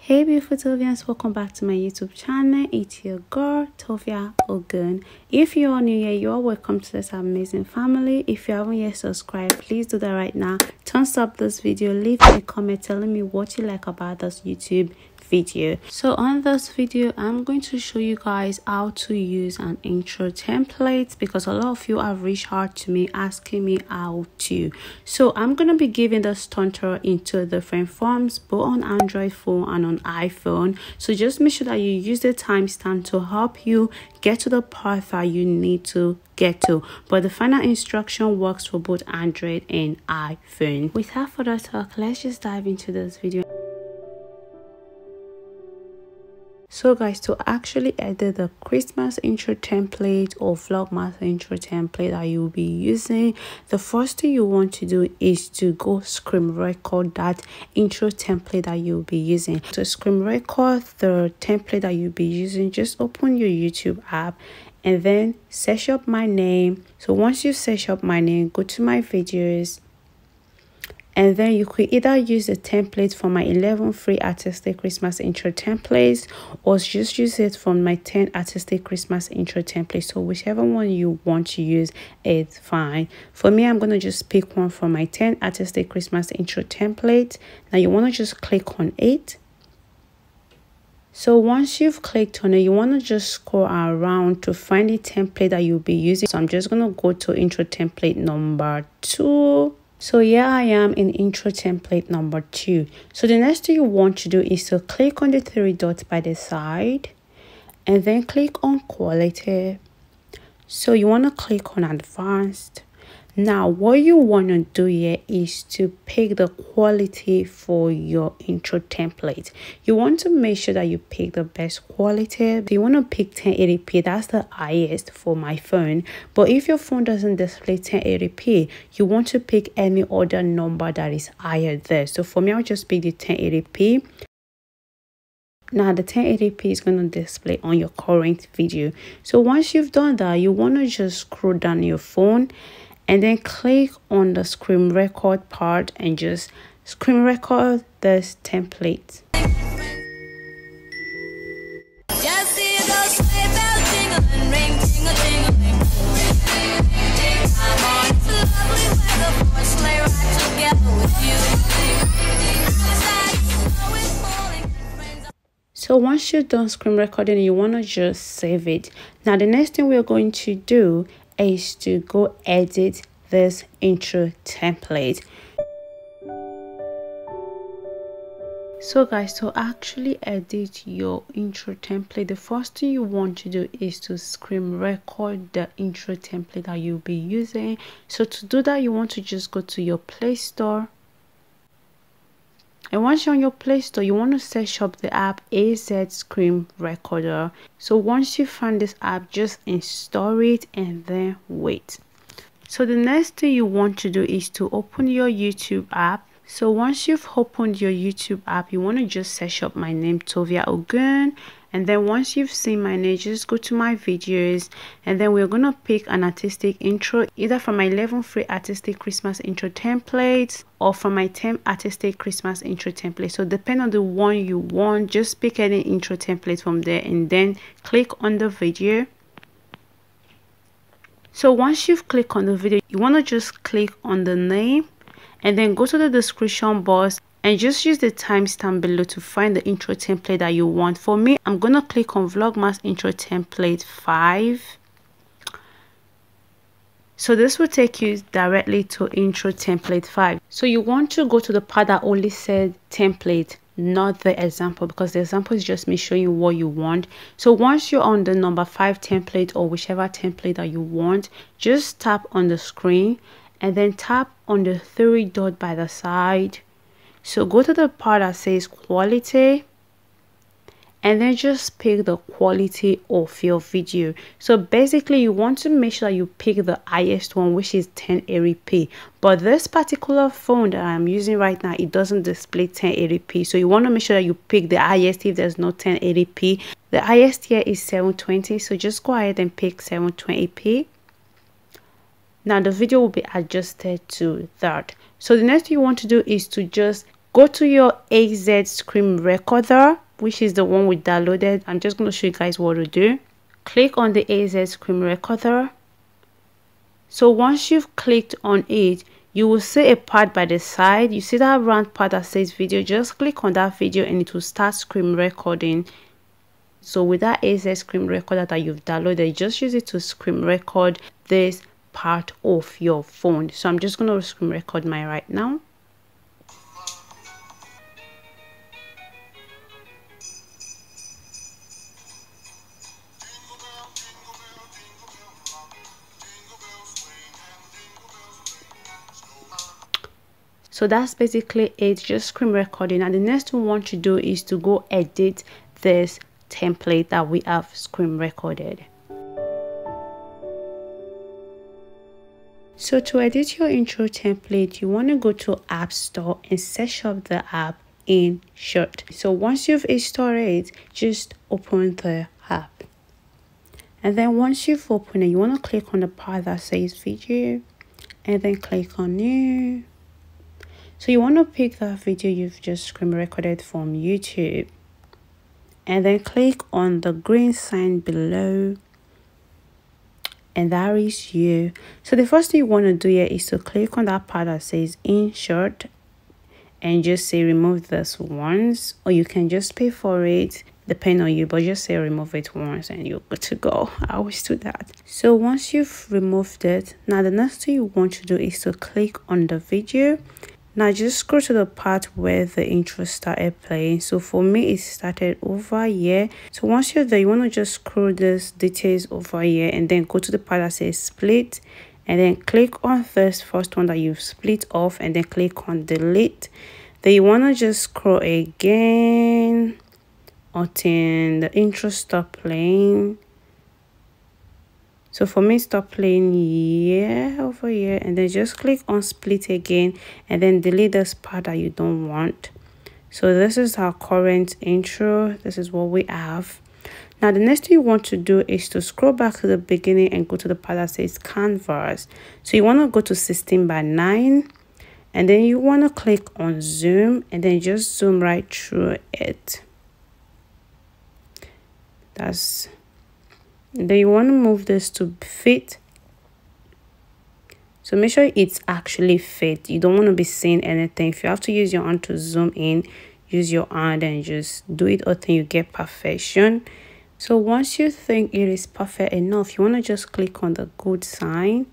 Hey beautiful Tovians, welcome back to my YouTube channel. It's your girl Tovia Ogun. If you are new here, you are welcome to this amazing family. If you haven't yet subscribed, please do that right now. Thumbs up this video, leave me a comment telling me what you like about this YouTube video. So on this video, I'm going to show you guys how to use an intro template because a lot of you have reached out to me asking me how to. So I'm going to be giving this tutorial into different forms, both on Android phone and on iPhone. So just make sure that you use the timestamp to help you get to the part that you need to get to, but the final instruction works for both Android and iPhone. Without further talk, let's just dive into this video. So guys, to actually edit the Christmas intro template or Vlogmas intro template that you'll be using, the first thing you want to do is to go screen record that intro template that you'll be using. To screen record the template that you'll be using, just open your YouTube app and then search up my name. So once you search up my name, go to my videos, and then you could either use the template from my 11 free artistic Christmas intro templates or just use it from my 10 artistic Christmas intro templates. So whichever one you want to use, it's fine. For me, I'm going to just pick one from my 10 artistic Christmas intro template. Now you want to just click on it. So once you've clicked on it, you want to just scroll around to find the template that you'll be using. So I'm just going to go to intro template number 2. So here I am in intro template number 2. So the next thing you want to do is to click on the 3 dots by the side and then click on quality. So you want to click on advanced. Now what you want to do here is to pick the quality for your intro template. You want to make sure that you pick the best quality. You want to pick 1080p, that's the highest for my phone. But if your phone doesn't display 1080p, you want to pick any other number that is higher there. So for me, I'll just pick the 1080p. Now the 1080p is going to display on your current video. So once you've done that, you want to just scroll down your phone and then click on the screen record part and just screen record this template. So once you're done screen recording, you want to just save it. Now the next thing we're going to do is to go edit this intro template. So guys, to actually edit your intro template, the first thing you want to do is to screen record the intro template that you'll be using. So to do that, you want to just go to your Play Store. And once you're on your Play Store, you want to search up the app AZ Screen Recorder. So once you find this app, just install it and then wait. So the next thing you want to do is to open your YouTube app. So once you've opened your YouTube app, you want to just search up my name, Tovia Ogun. And then once you've seen my name, just go to my videos and then we're going to pick an artistic intro, either from my 11 free artistic Christmas intro templates or from my 10 artistic Christmas intro template. So depend on the one you want, just pick any intro template from there and then click on the video. So once you've clicked on the video, you want to just click on the name and then go to the description box and just use the timestamp below to find the intro template that you want. For me, I'm going to click on Vlogmas intro template 5. So this will take you directly to intro template 5. So you want to go to the part that only said template, not the example, because the example is just me showing you what you want. So once you're on the number 5 template or whichever template that you want, just tap on the screen and then tap on the 3 dot by the side. So go to the part that says quality and then just pick the quality of your video. So basically you want to make sure that you pick the highest one, which is 1080p. But this particular phone that I'm using right now, it doesn't display 1080p. So you want to make sure that you pick the highest if there's no 1080p. The highest here is 720. So just go ahead and pick 720p. Now the video will be adjusted to that. So the next thing you want to do is to just go to your AZ screen recorder, which is the one we downloaded. I'm just going to show you guys what to do. Click on the AZ screen recorder. So once you've clicked on it, you will see a part by the side. You see that round part that says video. Just click on that video and it will start screen recording. So with that AZ screen recorder that you've downloaded, just use it to screen record this part of your phone. So I'm just going to screen record mine right now. So that's basically it, just screen recording. And the next thing we want to do is to go edit this template that we have screen recorded. So to edit your intro template, you want to go to App Store and search up the app in short. So once you've installed it, just open the app. And then once you've opened it, you want to click on the part that says video and then click on new. So you want to pick that video you've just screen recorded from YouTube and then click on the green sign below, and that is you. So the first thing you want to do here is to click on that part that says insert and just say remove this once, or you can just pay for it, depending on you, but just say remove it once and you're good to go. I always do that. So once you've removed it, now the next thing you want to do is to click on the video. Now just scroll to the part where the intro started playing. So for me, it started over here. So once you're there, you want to just scroll this details over here and then go to the part that says split and then click on this first one that you've split off and then click on delete. Then you want to just scroll again until the intro stop playing. So for me, stop playing here, over here, and then just click on split again and then delete this part that you don't want. So this is our current intro. This is what we have. Now the next thing you want to do is to scroll back to the beginning and go to the part that says canvas. So you want to go to 16:9 and then you want to click on zoom and then just zoom right through it. Then you want to move this to fit. So make sure it's actually fit. You don't want to be seeing anything. If you have to use your hand to zoom in, use your hand and just do it until you get perfection. So once you think it is perfect enough, you want to just click on the good sign.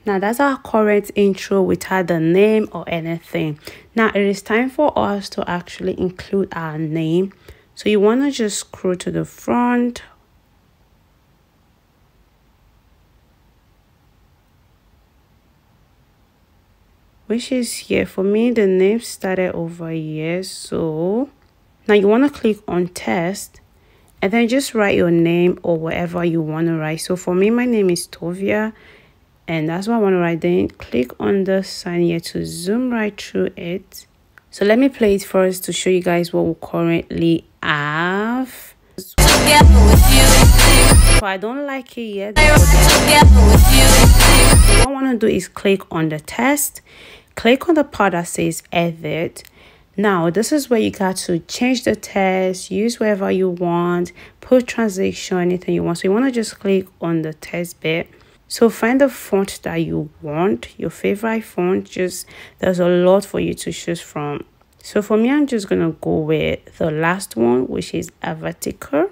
Now that's our current intro without the name or anything. Now it is time for us to actually include our name. So you want to just scroll to the front, which is here. For me, the name started over here. So now you want to click on test and then just write your name or whatever you want to write. So for me, my name is Tovia and that's what I want to write. Then click on the sign here to zoom right through it. So let me play it first to show you guys what we currently have. So I don't like it yet. What I want to do is click on the test. Click on the part that says edit. Now this is where you got to change the text, use wherever you want, put transition, anything you want. So you want to just click on the text bit. So find the font that you want, your favorite font. Just there's a lot for you to choose from. So for me, I'm just gonna go with the last one, which is a vertical.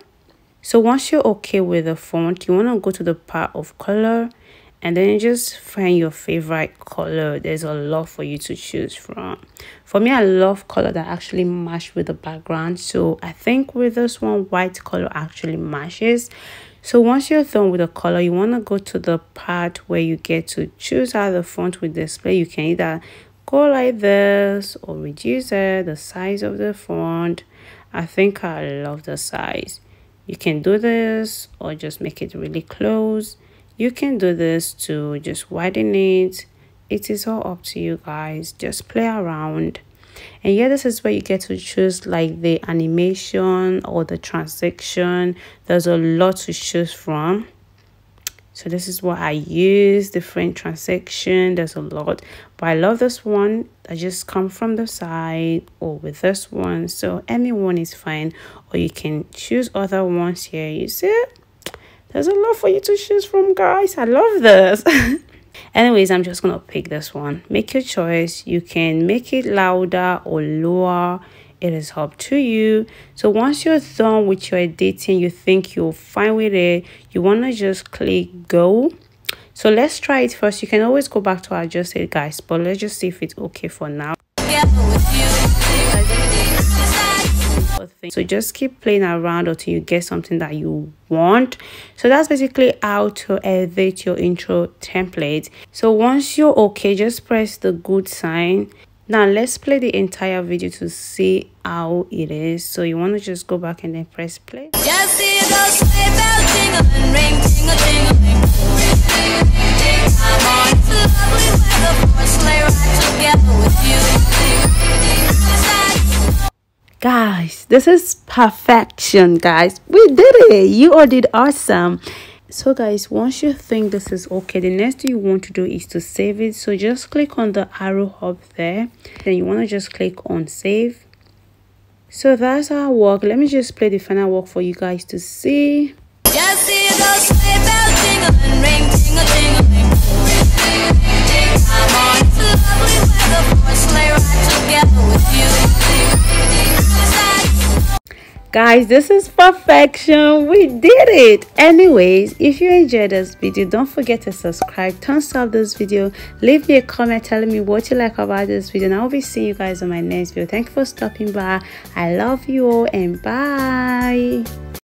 So once you're okay with the font, you want to go to the part of color and then just find your favorite color. There's a lot for you to choose from. For me, I love color that actually match with the background. So I think with this one, white color actually matches. So once you're done with the color, you want to go to the part where you get to choose how the font will display. You can either go like this or reduce it, the size of the font. I think I love the size. You can do this or just make it really close. You can do this to just widen it. It is all up to you guys. Just play around. And yeah, this is where you get to choose like the animation or the transition. There's a lot to choose from. So this is what I use. Different transaction, there's a lot, but I love this one. I just come from the side or with this one, so anyone is fine, or you can choose other ones here. You see, there's a lot for you to choose from, guys. I love this. Anyways, I'm just gonna pick this one. Make your choice. You can make it louder or lower. It is up to you. So once you're done with your editing, you think you're fine with it, you want to just click go. So let's try it first. You can always go back to adjust it, guys, but let's just see if it's okay for now. So just keep playing around until you get something that you want. So that's basically how to edit your intro template. So once you're okay, just press the good sign. Now let's play the entire video to see how it is. So you want to just go back and then press play. Just see those sleigh bells jingling, ring, tingle, tingling. I'm on to lovely weather for a sleigh ride together with you. Guys, this is perfection, guys. We did it. You all did awesome. So guys, once you think this is okay, the next thing you want to do is to save it. So just click on the arrow up there, then you want to just click on save. So that's our work. Let me just play the final work for you guys to see. Just see those sleigh bells jingling, ring, tingle, tingling. I'm on to lovely weather for a sleigh ride together with you. Guys, this is perfection. We did it. Anyways, if you enjoyed this video, don't forget to subscribe, thumbs up this video, leave me a comment telling me what you like about this video, and I'll be seeing you guys on my next video. Thank you for stopping by. I love you all, and bye.